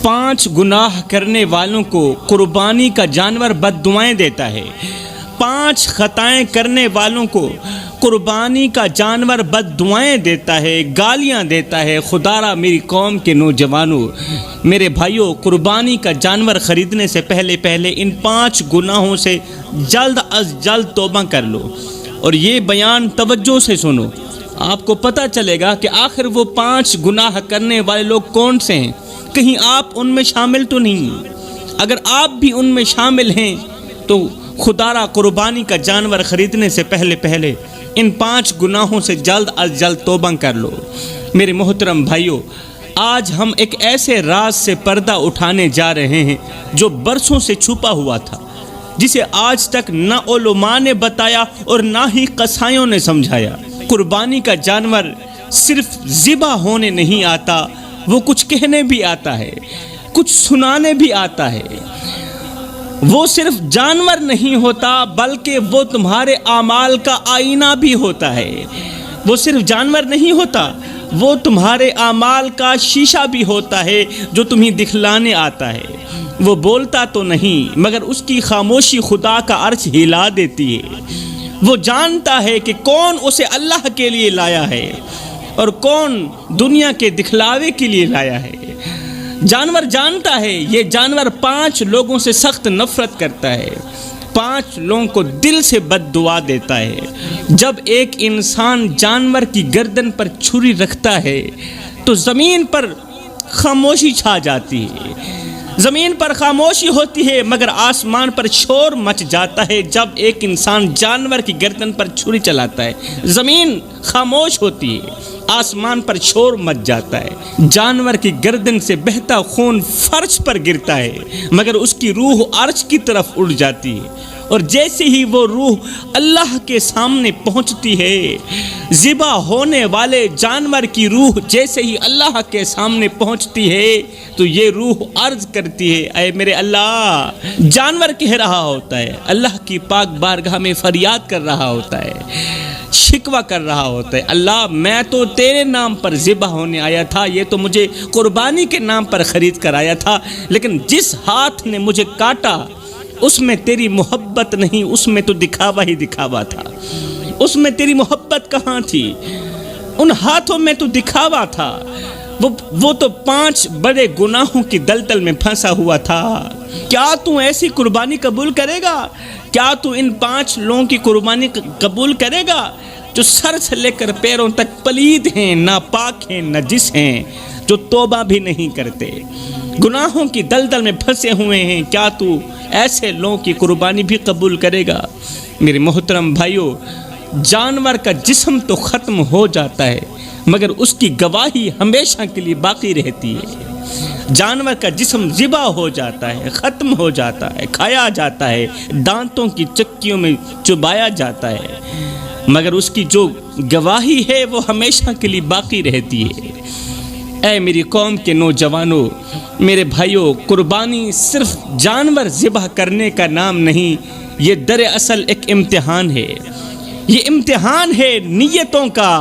5 گناہ کرنے والوں کو قربانی کا جانور بد دعائیں دیتا ہے۔ 5 خطائیں کرنے والوں کو قربانی کا جانور بد دعائیں دیتا ہے، گالیاں دیتا ہے۔ خدا را میری قوم کے نوجوانوں، میرے بھائیوں، قربانی کا جانور خریدنے سے پہلے ان 5 گناہوں سے جلد از جلد توبہ کر لو، اور یہ بیان توجہ سے سنو، آپ کو پتہ چلے گا کہ آخر وہ 5 گناہ کرنے والے لوگ کون سے ہیں۔ کہیں آپ ان میں شامل تو نہیں؟ اگر آپ بھی ان میں شامل ہیں تو خدا را قربانی کا جانور خریدنے سے پہلے ان 5 گناہوں سے جلد از جلد توبہ کر لو۔ میرے محترم بھائیوں، آج ہم ایک ایسے راز سے پردہ اٹھانے جا رہے ہیں جو برسوں سے چھپا ہوا تھا، جسے آج تک نہ علماء نے بتایا اور نہ ہی قصائیوں نے سمجھایا۔ قربانی کا جانور صرف ذبح ہونے نہیں آتا، وہ کچھ کہنے بھی آتا ہے، کچھ سنانے بھی آتا ہے۔ وہ صرف جانور نہیں ہوتا بلکہ وہ تمہارے اعمال کا آئینہ بھی ہوتا ہے۔ وہ صرف جانور نہیں ہوتا، وہ تمہارے اعمال کا شیشہ بھی ہوتا ہے جو تمہیں دکھلانے آتا ہے۔ وہ بولتا تو نہیں مگر اس کی خاموشی خدا کا عرش ہلا دیتی ہے۔ وہ جانتا ہے کہ کون اسے اللہ کے لیے لایا ہے اور کون دنیا کے دکھلاوے کے لیے لایا ہے۔ جانور جانتا ہے، یہ جانور 5 لوگوں سے سخت نفرت کرتا ہے، 5 لوگوں کو دل سے بد دعا دیتا ہے۔ جب ایک انسان جانور کی گردن پر چھری رکھتا ہے تو زمین پر خاموشی چھا جاتی ہے، زمین پر خاموشی ہوتی ہے مگر آسمان پر شور مچ جاتا ہے۔ جب ایک انسان جانور کی گردن پر چھری چلاتا ہے، زمین خاموش ہوتی ہے، آسمان پر شور مچ جاتا ہے۔ جانور کی گردن سے بہتا خون فرش پر گرتا ہے مگر اس کی روح عرش کی طرف اڑ جاتی ہے، اور جیسے ہی وہ روح اللہ کے سامنے پہنچتی ہے، ذبح ہونے والے جانور کی روح جیسے ہی اللہ کے سامنے پہنچتی ہے تو یہ روح عرض کرتی ہے، اے میرے اللہ۔ جانور کہہ رہا ہوتا ہے، اللہ کی پاک بارگاہ میں فریاد کر رہا ہوتا ہے، شکوہ کر رہا ہوتا ہے، اللہ میں تو تیرے نام پر ذبح ہونے آیا تھا، یہ تو مجھے قربانی کے نام پر خرید کر آیا تھا، لیکن جس ہاتھ نے مجھے کاٹا اس میں تیری محبت نہیں، اس میں تو دکھاوا ہی دکھاوا تھا، اس میں تیری محبت کہاں تھی؟ ان ہاتھوں میں تو دکھاوا تھا، وہ تو 5 بڑے گناہوں کی دلدل میں پھنسا ہوا تھا۔ کیا تو ایسی قربانی قبول کرے گا؟ کیا تو ان 5 لوگوں کی قربانی قبول کرے گا جو سر سے لے کر پیروں تک پلید ہیں، ناپاک ہیں، نجس ہیں، جو توبہ بھی نہیں کرتے، گناہوں کی دلدل میں پھنسے ہوئے ہیں؟ کیا تو ایسے لوگوں کی قربانی بھی قبول کرے گا؟ میرے محترم بھائیوں، جانور کا جسم تو ختم ہو جاتا ہے مگر اس کی گواہی ہمیشہ کے لیے باقی رہتی ہے۔ جانور کا جسم ذبح ہو جاتا ہے، ختم ہو جاتا ہے، کھایا جاتا ہے، دانتوں کی چکیوں میں چبایا جاتا ہے، مگر اس کی جو گواہی ہے وہ ہمیشہ کے لیے باقی رہتی ہے۔ اے میری قوم کے نوجوانوں، میرے بھائیوں، قربانی صرف جانور ذبح کرنے کا نام نہیں، یہ دراصل ایک امتحان ہے۔ یہ امتحان ہے نیتوں کا،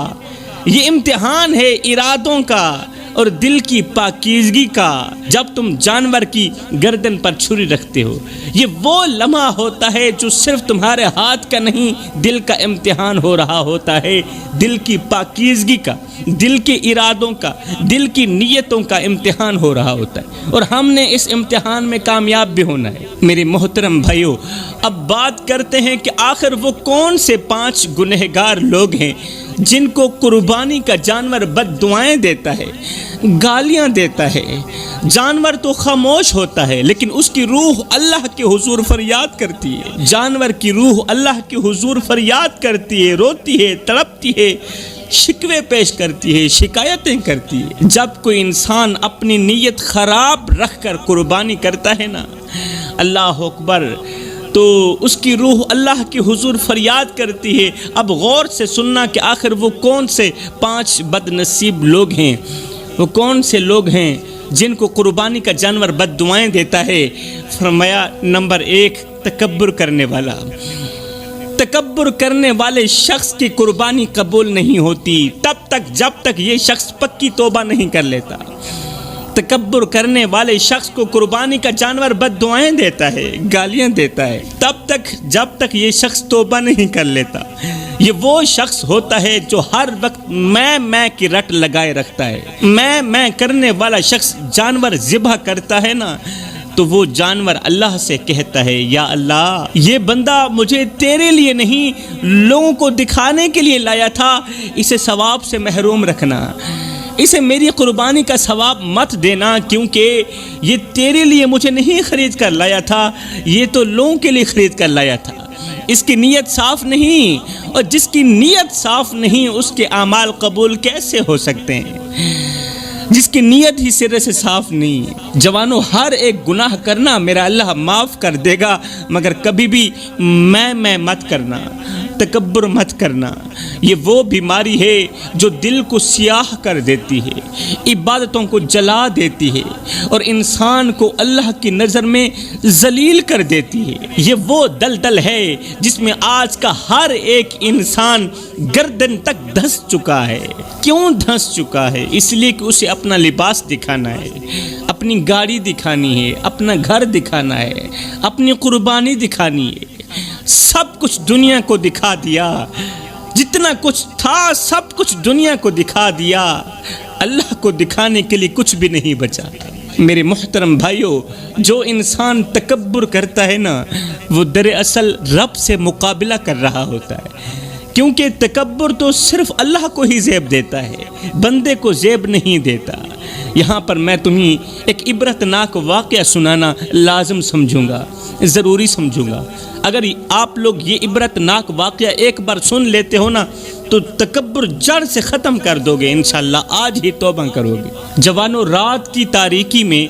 یہ امتحان ہے ارادوں کا اور دل کی پاکیزگی کا۔ جب تم جانور کی گردن پر چھری رکھتے ہو، یہ وہ لمحہ ہوتا ہے جو صرف تمہارے ہاتھ کا نہیں، دل کا امتحان ہو رہا ہوتا ہے، دل کی پاکیزگی کا، دل کے ارادوں کا، دل کی نیتوں کا امتحان ہو رہا ہوتا ہے، اور ہم نے اس امتحان میں کامیاب بھی ہونا ہے۔ میرے محترم بھائیوں، اب بات کرتے ہیں کہ آخر وہ کون سے 5 گنہگار لوگ ہیں جن کو قربانی کا جانور بد دعائیں دیتا ہے، گالیاں دیتا ہے۔ جانور تو خاموش ہوتا ہے لیکن اس کی روح اللہ کے حضور فریاد کرتی ہے۔ جانور کی روح اللہ کے حضور فریاد کرتی ہے، روتی ہے، تڑپتی ہے، شکوے پیش کرتی ہے، شکایتیں کرتی ہے۔ جب کوئی انسان اپنی نیت خراب رکھ کر قربانی کرتا ہے نا، اللہ اکبر، تو اس کی روح اللہ کے حضور فریاد کرتی ہے۔ اب غور سے سننا کہ آخر وہ کون سے 5 بد نصیب لوگ ہیں، وہ کون سے لوگ ہیں جن کو قربانی کا جانور بد دعائیں دیتا ہے۔ فرمایا نمبر 1، تکبر کرنے والا۔ تکبر کرنے والے شخص کی قربانی قبول نہیں ہوتی تب تک جب تک یہ شخص پکی توبہ نہیں کر لیتا۔ تکبر کرنے والے شخص کو قربانی کا جانور بد دعائیں دیتا ہے، گالیاں دیتا ہے، تب تک جب تک یہ شخص توبہ نہیں کر لیتا۔ یہ وہ شخص ہوتا ہے جو ہر وقت میں کی رٹ لگائے رکھتا ہے۔ میں کرنے والا شخص جانور ذبح کرتا ہے نا، تو وہ جانور اللہ سے کہتا ہے، یا اللہ یہ بندہ مجھے تیرے لیے نہیں لوگوں کو دکھانے کے لیے لایا تھا، اسے ثواب سے محروم رکھنا، اسے میری قربانی کا ثواب مت دینا، کیونکہ یہ تیرے لیے مجھے نہیں خرید کر لایا تھا، یہ تو لوگوں کے لیے خرید کر لایا تھا۔ اس کی نیت صاف نہیں، اور جس کی نیت صاف نہیں اس کے اعمال قبول کیسے ہو سکتے ہیں؟ جس کی نیت ہی سرے سے صاف نہیں۔ جوانوں، ہر ایک گناہ کرنا میرا اللہ معاف کر دے گا، مگر کبھی بھی میں مت کرنا، تکبر مت کرنا۔ یہ وہ بیماری ہے جو دل کو سیاہ کر دیتی ہے، عبادتوں کو جلا دیتی ہے، اور انسان کو اللہ کی نظر میں ذلیل کر دیتی ہے۔ یہ وہ دلدل ہے جس میں آج کا ہر ایک انسان گردن تک دھنس چکا ہے۔ کیوں دھنس چکا ہے؟ اس لیے کہ اسے اپنا لباس دکھانا ہے، اپنی گاڑی دکھانی ہے، اپنا گھر دکھانا ہے، اپنی قربانی دکھانی ہے۔ سب کچھ دنیا کو دکھا دیا، جتنا کچھ تھا سب کچھ دنیا کو دکھا دیا، اللہ کو دکھانے کے لیے کچھ بھی نہیں بچا۔ میرے محترم بھائیوں، جو انسان تکبر کرتا ہے نا، وہ دراصل رب سے مقابلہ کر رہا ہوتا ہے، کیونکہ تکبر تو صرف اللہ کو ہی زیب دیتا ہے، بندے کو زیب نہیں دیتا۔ یہاں پر میں تمہیں ایک عبرتناک واقعہ سنانا لازم سمجھوں گا، ضروری سمجھوں گا۔ اگر آپ لوگ یہ عبرتناک واقعہ ایک بار سن لیتے ہو نا، تو تکبر جڑ سے ختم کر دو گے انشاءاللہ، آج ہی توبہ کرو گے۔ جوانوں، رات کی تاریکی میں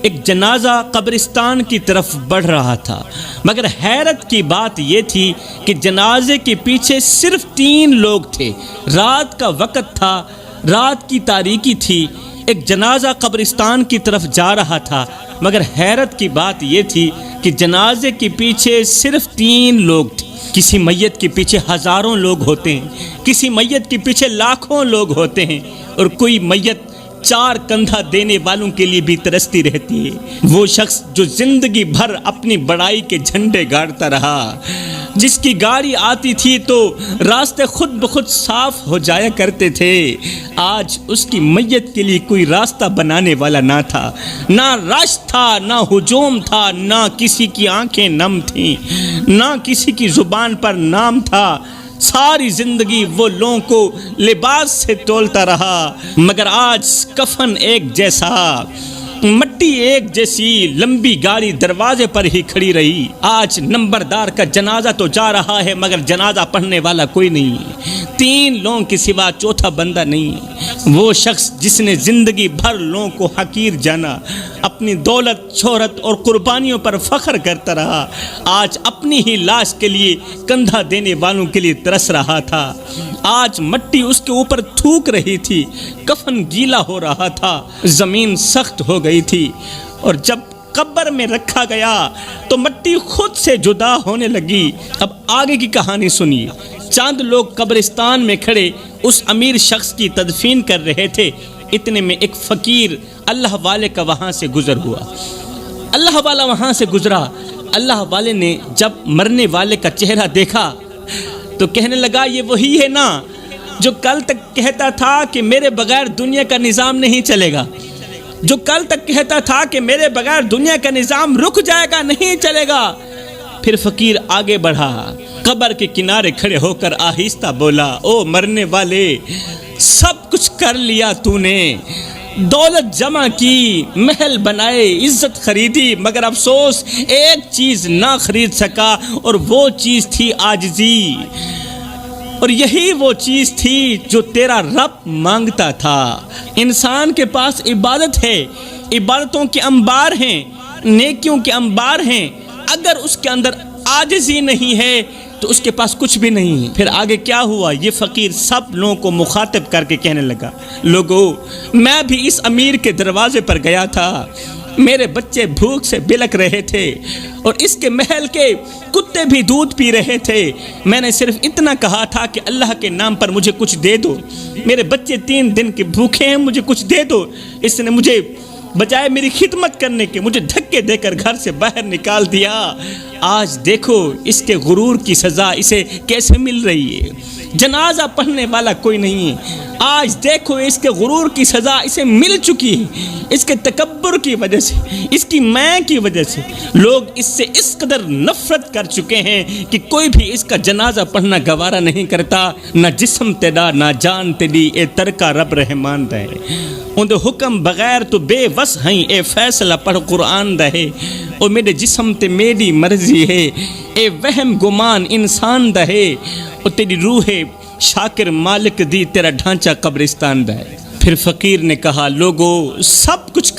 ایک جنازہ قبرستان کی طرف بڑھ رہا تھا، مگر حیرت کی بات یہ تھی کہ جنازے کے پیچھے صرف 3 لوگ تھے۔ رات کا وقت تھا، رات کی تاریکی تھی، ایک جنازہ قبرستان کی طرف جا رہا تھا، مگر حیرت کی بات یہ تھی کہ جنازے کے پیچھے صرف 3 لوگ تھے۔ کسی میت کے پیچھے ہزاروں لوگ ہوتے ہیں، کسی میت کے پیچھے لاکھوں لوگ ہوتے ہیں، اور کوئی میت 4 کندھا دینے والوں کے لیے بھی ترستی رہتی ہے۔ وہ شخص جو زندگی بھر اپنی بڑائی کے جھنڈے گاڑتا رہا، جس کی گاڑی آتی تھی تو راستے خود بخود صاف ہو جایا کرتے تھے، آج اس کی میت کے لیے کوئی راستہ بنانے والا نہ تھا، نہ رش تھا، نہ ہجوم تھا، نہ کسی کی آنکھیں نم تھیں، نہ کسی کی زبان پر نام تھا۔ ساری زندگی وہ لوگوں کو لباس سے تولتا رہا، مگر آج کفن ایک جیسا، مٹی ایک جیسی لمبی گاڑی دروازے پر ہی کھڑی رہی۔ آج نمبردار کا جنازہ تو جا رہا ہے، مگر جنازہ پڑھنے والا کوئی نہیں، 3 لوگوں کے سوا چوتھا بندہ نہیں۔ وہ شخص جس نے زندگی بھر لوگوں کو حقیر جانا، اپنی دولت، شہرت اور قربانیوں پر فخر کرتا رہا، آج اپنی ہی لاش کے لیے کندھا دینے والوں کے لیے ترس رہا تھا۔ آج مٹی اس کے اوپر تھوک رہی تھی، کفن گیلا ہو رہا تھا، زمین سخت ہو گئی تھی، اور جب قبر میں رکھا گیا تو مٹی خود سے جدا ہونے لگی۔ اب آگے کی کہانی سنیے۔ چند لوگ قبرستان میں کھڑے اس امیر شخص کی تدفین کر رہے تھے، اتنے میں ایک فقیر اللہ والے کا وہاں سے گزر ہوا۔ اللہ والا وہاں سے گزرا، اللہ والے نے جب مرنے والے کا چہرہ دیکھا تو کہنے لگا، یہ وہی ہے نا جو کل تک کہتا تھا کہ میرے بغیر دنیا کا نظام نہیں چلے گا، جو کل تک کہتا تھا کہ میرے بغیر دنیا کا نظام رک جائے گا، نہیں چلے گا۔ پھر فقیر آگے بڑھا، قبر کے کنارے کھڑے ہو کر آہستہ بولا، او مرنے والے، سب کچھ کر لیا تو نے، دولت جمع کی، محل بنائے، عزت خریدی، مگر افسوس ایک چیز نہ خرید سکا، اور وہ چیز تھی عاجزی، اور یہی وہ چیز تھی جو تیرا رب مانگتا تھا۔ انسان کے پاس عبادت ہے، عبادتوں کے انبار ہیں، نیکیوں کے انبار ہیں، اگر اس کے اندر عاجزی نہیں ہے تو اس کے پاس کچھ بھی نہیں ہے۔ پھر آگے کیا ہوا؟ یہ فقیر سب لوگوں کو مخاطب کر کے کہنے لگا، لوگو، میں بھی اس امیر کے دروازے پر گیا تھا، میرے بچے بھوک سے بلک رہے تھے، اور اس کے محل کے کتے بھی دودھ پی رہے تھے، میں نے صرف اتنا کہا تھا کہ اللہ کے نام پر مجھے کچھ دے دو، میرے بچے 3 دن کے بھوکے ہیں، مجھے کچھ دے دو۔ اس نے مجھے بجائے میری خدمت کرنے کے مجھے دھکے دے کر گھر سے باہر نکال دیا۔ آج دیکھو اس کے غرور کی سزا اسے کیسے مل رہی ہے۔ جنازہ پڑھنے والا کوئی نہیں ہے، آج دیکھو اس کے غرور کی سزا اسے مل چکی ہے۔ اس کے تکبر کی وجہ سے، اس کی میں کی وجہ سے لوگ اس سے اس قدر نفرت کر چکے ہیں کہ کوئی بھی اس کا جنازہ پڑھنا گوارا نہیں کرتا۔ نہ جسم تیرا نہ جان تیری، اے ترکا رب رحمان دے، ان حکم بغیر تو بے وس ہیں، اے فیصلہ پڑھ قرآن دے، او میرے جسم تے میری مرضی ہے، اے وہم گمان انسان دے، او تیری روح شاکر مالک دی، تیرا ڈھانچہ قبرستان دے۔ پھر فقیر نے کہا لوگو سب کچھ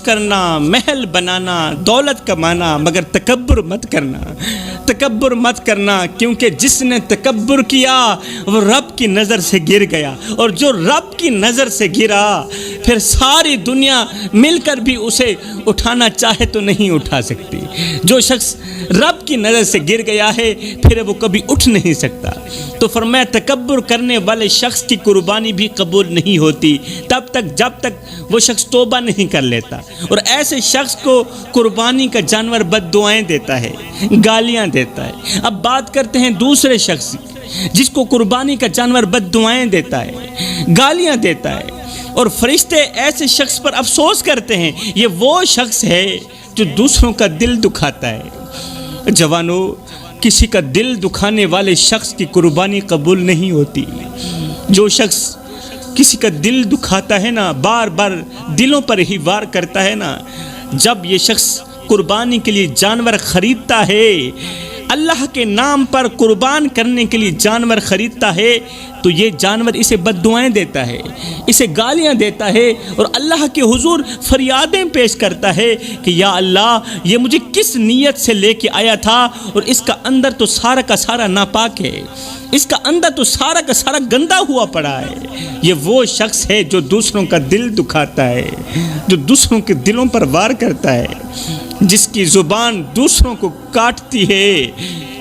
کرنا، محل بنانا، دولت کمانا، مگر تکبر مت کرنا، کیونکہ جس نے تکبر کیا وہ رب کی نظر سے گر گیا، اور جو رب کی نظر سے گرا پھر ساری دنیا مل کر بھی اسے اٹھانا چاہے تو نہیں اٹھا سکتی۔ جو شخص رب کی نظر سے گر گیا ہے پھر وہ کبھی اٹھ نہیں سکتا۔ تو فرمایا تکبر کرنے والے شخص کی قربانی بھی قبول نہیں ہوتی تب تک جب تک وہ شخص توبہ نہیں کر لیتا، اور ایسے شخص کو قربانی کا جانور بد دعائیں دیتا ہے، گالیاں دیتا ہے۔ اب بات کرتے ہیں دوسرے شخص جس کو قربانی کا جانور بد دعائیں دیتا ہے، گالیاں دیتا ہے، اور فرشتے ایسے شخص پر افسوس کرتے ہیں، یہ وہ شخص ہے جو دوسروں کا دل دکھاتا ہے۔ جوانو، کسی کا دل دکھانے والے شخص کی قربانی قبول نہیں ہوتی۔ جو شخص کسی کا دل دکھاتا ہے نا، بار بار دلوں پر ہی وار کرتا ہے نا، جب یہ شخص قربانی کے لیے جانور خریدتا ہے، اللہ کے نام پر قربان کرنے کے لیے جانور خریدتا ہے، تو یہ جانور اسے بد دعائیں دیتا ہے، اسے گالیاں دیتا ہے، اور اللہ کے حضور فریادیں پیش کرتا ہے کہ یا اللہ، یہ مجھے کس نیت سے لے کے آیا تھا، اور اس کا اندر تو سارا کا سارا ناپاک ہے، اس کا اندر تو سارا کا سارا گندا ہوا پڑا ہے۔ یہ وہ شخص ہے جو دوسروں کا دل دکھاتا ہے، جو دوسروں کے دلوں پر وار کرتا ہے، جس کی زبان دوسروں کو کاٹتی ہے،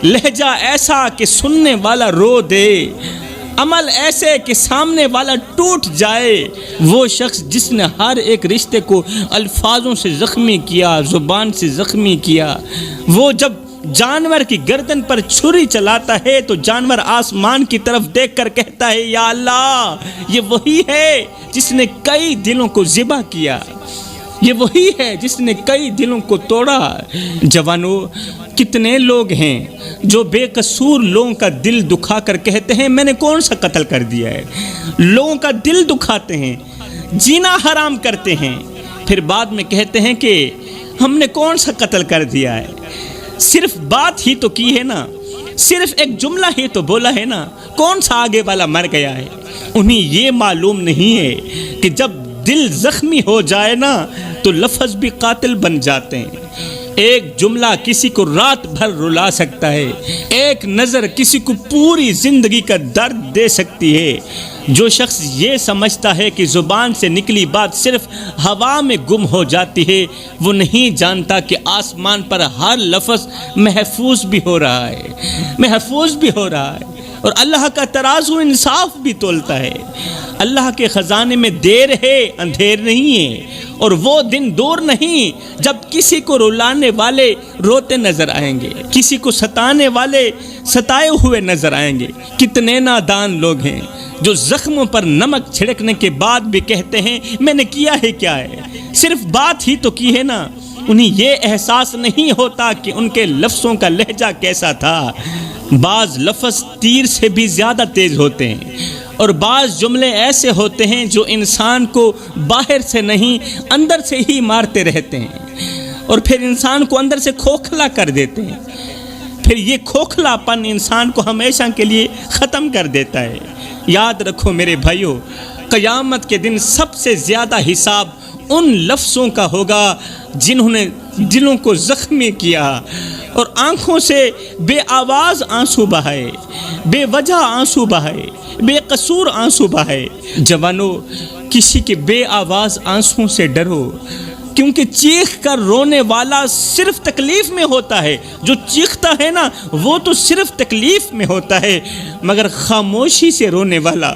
لہجہ ایسا کہ سننے والا رو دے، عمل ایسے کہ سامنے والا ٹوٹ جائے۔ وہ شخص جس نے ہر ایک رشتے کو الفاظوں سے زخمی کیا، زبان سے زخمی کیا، وہ جب جانور کی گردن پر چھری چلاتا ہے تو جانور آسمان کی طرف دیکھ کر کہتا ہے یا اللہ، یہ وہی ہے جس نے کئی دلوں کو ذبح کیا، یہ وہی ہے جس نے کئی دلوں کو توڑا۔ جوانو، کتنے لوگ ہیں جو بے قصور لوگوں کا دل دکھا کر کہتے ہیں میں نے کون سا قتل کر دیا ہے، لوگوں کا دل دکھاتے ہیں، جینا حرام کرتے ہیں، پھر بعد میں کہتے ہیں کہ ہم نے کون سا قتل کر دیا ہے، صرف بات ہی تو کی ہے نا، صرف ایک جملہ ہی تو بولا ہے نا، کون سا آگے والا مر گیا ہے۔ انہیں یہ معلوم نہیں ہے کہ جب دل زخمی ہو جائے نا تو لفظ بھی قاتل بن جاتے ہیں۔ ایک جملہ کسی کو رات بھر رلا سکتا ہے، ایک نظر کسی کو پوری زندگی کا درد دے سکتی ہے۔ جو شخص یہ سمجھتا ہے کہ زبان سے نکلی بات صرف ہوا میں گم ہو جاتی ہے، وہ نہیں جانتا کہ آسمان پر ہر لفظ محفوظ بھی ہو رہا ہے، اور اللہ کا ترازو انصاف بھی تولتا ہے۔ اللہ کے خزانے میں دیر ہے، اندھیر نہیں ہے، اور وہ دن دور نہیں جب کسی کو رلانے والے روتے نظر آئیں گے، کسی کو ستانے والے ستائے ہوئے نظر آئیں گے۔ کتنے نادان لوگ ہیں جو زخموں پر نمک چھڑکنے کے بعد بھی کہتے ہیں میں نے کیا ہے کیا ہے، صرف بات ہی تو کی ہے نا۔ انہیں یہ احساس نہیں ہوتا کہ ان کے لفظوں کا لہجہ کیسا تھا۔ بعض لفظ تیر سے بھی زیادہ تیز ہوتے ہیں، اور بعض جملے ایسے ہوتے ہیں جو انسان کو باہر سے نہیں اندر سے ہی مارتے رہتے ہیں، اور پھر انسان کو اندر سے کھوکھلا کر دیتے ہیں۔ پھر یہ کھوکھلا پن انسان کو ہمیشہ کے لیے ختم کر دیتا ہے۔ یاد رکھو میرے بھائیو، قیامت کے دن سب سے زیادہ حساب ان لفظوں کا ہوگا جنہوں نے دلوں کو زخمی کیا اور آنکھوں سے بے آواز آنسو بہائے، بے وجہ آنسو بہائے، بے قصور آنسو بہائے۔ جوانو، کسی کے بے آواز آنسوں سے ڈرو، کیونکہ چیخ کر رونے والا صرف تکلیف میں ہوتا ہے۔ جو چیختا ہے نا وہ تو صرف تکلیف میں ہوتا ہے، مگر خاموشی سے رونے والا،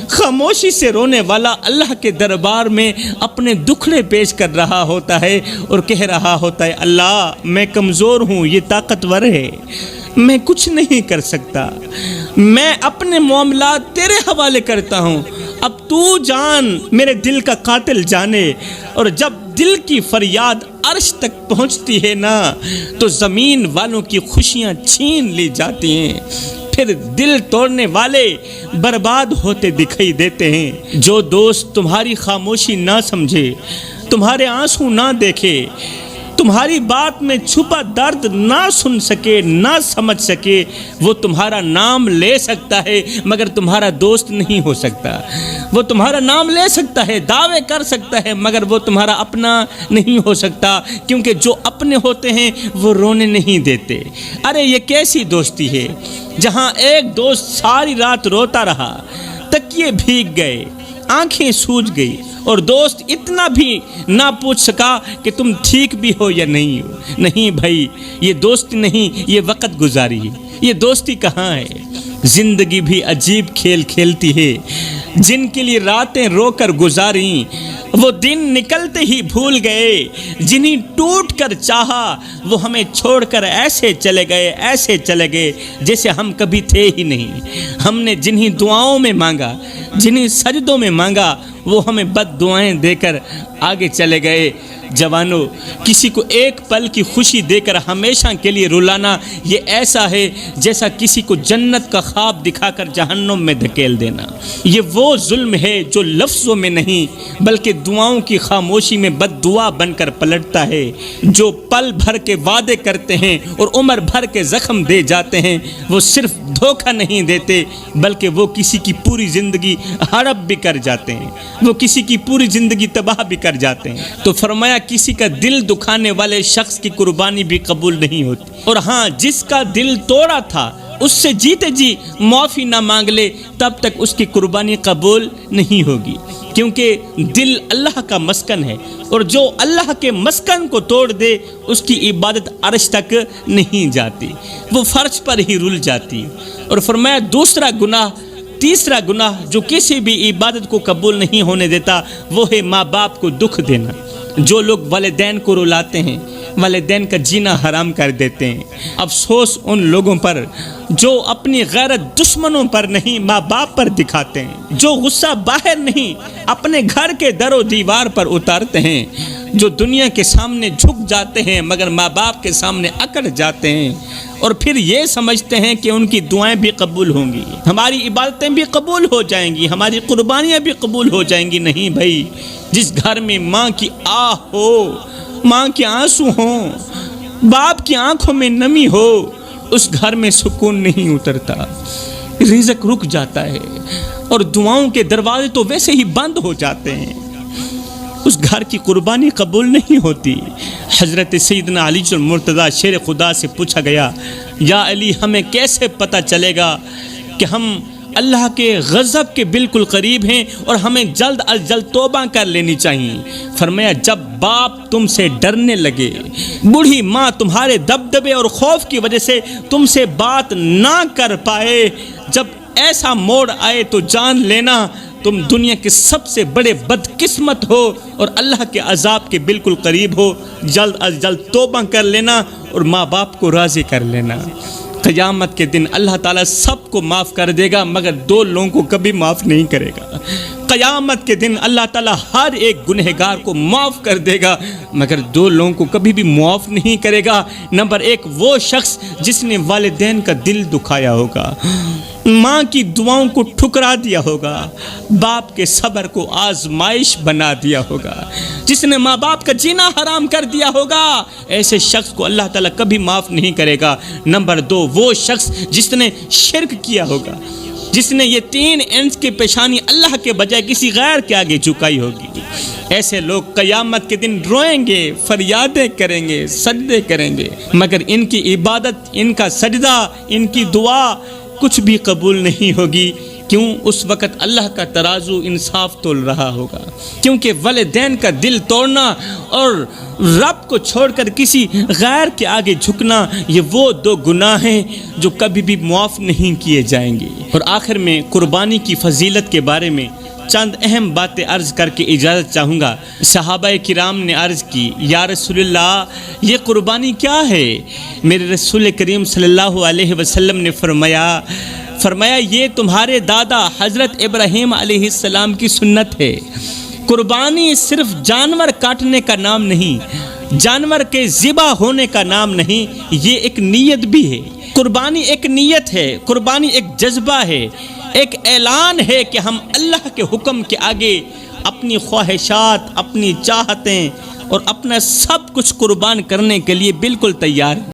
خاموشی سے رونے والا اللہ کے دربار میں اپنے دکھڑے پیش کر رہا ہوتا ہے اور کہہ رہا ہوتا ہے اللہ میں کمزور ہوں، یہ طاقتور ہے، میں کچھ نہیں کر سکتا، میں اپنے معاملات تیرے حوالے کرتا ہوں، اب تو جان، میرے دل کا قاتل جانے۔ اور جب دل کی فریاد عرش تک پہنچتی ہے نا تو زمین والوں کی خوشیاں چھین لی جاتی ہیں، پھر دل توڑنے والے برباد ہوتے دکھائی دیتے ہیں۔ جو دوست تمہاری خاموشی نہ سمجھے، تمہارے آنسو نہ دیکھے، تمہاری بات میں چھپا درد نہ سن سکے، نہ سمجھ سکے، وہ تمہارا نام لے سکتا ہے مگر تمہارا دوست نہیں ہو سکتا۔ وہ تمہارا نام لے سکتا ہے، دعوے کر سکتا ہے، مگر وہ تمہارا اپنا نہیں ہو سکتا، کیونکہ جو اپنے ہوتے ہیں وہ رونے نہیں دیتے۔ ارے یہ کیسی دوستی ہے جہاں ایک دوست ساری رات روتا رہا، تکیے بھیگ گئے، آنکھیں سوج گئی، اور دوست اتنا بھی نہ پوچھ سکا کہ تم ٹھیک بھی ہو یا نہیں ہو۔ نہیں بھائی، یہ دوست نہیں، یہ وقت گزاری ہے۔ یہ دوستی کہاں ہے؟ زندگی بھی عجیب کھیل کھیلتی ہے۔ جن کے لیے راتیں رو کر گزاریں وہ دن نکلتے ہی بھول گئے، جنہیں ٹوٹ کر چاہا وہ ہمیں چھوڑ کر ایسے چلے گئے جیسے ہم کبھی تھے ہی نہیں۔ ہم نے جنہیں دعاؤں میں مانگا، جنہیں سجدوں میں مانگا، وہ ہمیں بد دعائیں دے کر آگے چلے گئے۔ جوانوں، کسی کو ایک پل کی خوشی دے کر ہمیشہ کے لیے رلانا یہ ایسا ہے جیسا کسی کو جنت کا خواب دکھا کر جہنم میں دھکیل دینا۔ یہ وہ ظلم ہے جو لفظوں میں نہیں بلکہ دعاؤں کی خاموشی میں بد دعا بن کر پلٹتا ہے۔ جو پل بھر کے وعدے کرتے ہیں اور عمر بھر کے زخم دے جاتے ہیں، وہ صرف دھوکہ نہیں دیتے بلکہ وہ کسی کی پوری زندگی ہڑپ بھی کر جاتے ہیں، وہ کسی کی پوری زندگی تباہ بھی کر جاتے ہیں۔ تو فرمایا کسی کا دل دکھانے والے شخص کی قربانی بھی قبول نہیں ہوتی، اور ہاں جس کا دل توڑا تھا اس سے جیتے جی معافی نہ مانگ لے تب تک اس کی قربانی قبول نہیں ہوگی، کیونکہ دل اللہ کا مسکن ہے، اور جو اللہ کے مسکن کو توڑ دے اس کی عبادت عرش تک نہیں جاتی، وہ فرش پر ہی رل جاتی۔ اور فرمایا تیسرا گناہ جو کسی بھی عبادت کو قبول نہیں ہونے دیتا وہ ہے ماں باپ کو دکھ دینا۔ جو لوگ والدین کو رلاتے ہیں، والدین کا جینا حرام کر دیتے ہیں، افسوس ان لوگوں پر جو اپنی غیرت دشمنوں پر نہیں ماں باپ پر دکھاتے ہیں، جو غصہ باہر نہیں اپنے گھر کے در و دیوار پر اتارتے ہیں، جو دنیا کے سامنے جھک جاتے ہیں مگر ماں باپ کے سامنے اکڑ جاتے ہیں، اور پھر یہ سمجھتے ہیں کہ ان کی دعائیں بھی قبول ہوں گی، ہماری عبادتیں بھی قبول ہو جائیں گی، ہماری قربانیاں بھی قبول ہو جائیں گی۔ نہیں بھائی، جس گھر میں ماں کی آہ ہو، ماں کے آنسو ہوں، باپ کی آنکھوں میں نمی ہو، اس گھر میں سکون نہیں اترتا، رزق رک جاتا ہے اور دعاؤں کے دروازے تو ویسے ہی بند ہو جاتے ہیں، اس گھر کی قربانی قبول نہیں ہوتی۔ حضرت سیدنا علی المرتضیٰ شیر خدا سے پوچھا گیا، یا علی ہمیں کیسے پتہ چلے گا کہ ہم اللہ کے غضب کے بالکل قریب ہیں اور ہمیں جلد از جلد توبہ کر لینی چاہیے؟ فرمایا جب باپ تم سے ڈرنے لگے، بوڑھی ماں تمہارے دبدبے اور خوف کی وجہ سے تم سے بات نہ کر پائے، جب ایسا موڑ آئے تو جان لینا تم دنیا کے سب سے بڑے بدقسمت ہو اور اللہ کے عذاب کے بالکل قریب ہو۔ جلد از جلد توبہ کر لینا اور ماں باپ کو راضی کر لینا۔ قیامت کے دن اللہ تعالیٰ سب کو معاف کر دے گا مگر دو لوگوں کو کبھی معاف نہیں کرے گا۔ قیامت کے دن اللہ تعالیٰ ہر ایک گنہگار کو معاف کر دے گا مگر دو لوگوں کو کبھی بھی معاف نہیں کرے گا۔ نمبر ایک، وہ شخص جس نے والدین کا دل دکھایا ہوگا، ماں کی دعاؤں کو ٹھکرا دیا ہوگا، باپ کے صبر کو آزمائش بنا دیا ہوگا، جس نے ماں باپ کا جینا حرام کر دیا ہوگا، ایسے شخص کو اللہ تعالیٰ کبھی معاف نہیں کرے گا۔ نمبر دو، وہ شخص جس نے شرک کیا ہوگا، جس نے یہ 3 انچ کی پیشانی اللہ کے بجائے کسی غیر کے آگے جھکائی ہوگی، ایسے لوگ قیامت کے دن روئیں گے، فریادیں کریں گے، سجدے کریں گے، مگر ان کی عبادت، ان کا سجدہ، ان کی دعا کچھ بھی قبول نہیں ہوگی۔ کیوں؟ اس وقت اللہ کا ترازو انصاف تول رہا ہوگا، کیونکہ والدین کا دل توڑنا اور رب کو چھوڑ کر کسی غیر کے آگے جھکنا یہ وہ 2 گناہ ہیں جو کبھی بھی معاف نہیں کیے جائیں گے۔ اور آخر میں قربانی کی فضیلت کے بارے میں چند اہم باتیں عرض کر کے اجازت چاہوں گا۔ صحابہ کرام نے عرض کی، یا رسول اللہ یہ قربانی کیا ہے؟ میرے رسول کریم صلی اللہ علیہ وسلم نے فرمایا یہ تمہارے دادا حضرت ابراہیم علیہ السلام کی سنت ہے۔ قربانی صرف جانور کاٹنے کا نام نہیں، جانور کے ذبح ہونے کا نام نہیں، یہ ایک نیت بھی ہے۔ قربانی ایک نیت ہے، قربانی ایک جذبہ ہے، ایک اعلان ہے کہ ہم اللہ کے حکم کے آگے اپنی خواہشات، اپنی چاہتیں اور اپنا سب کچھ قربان کرنے کے لیے بالکل تیار ہیں۔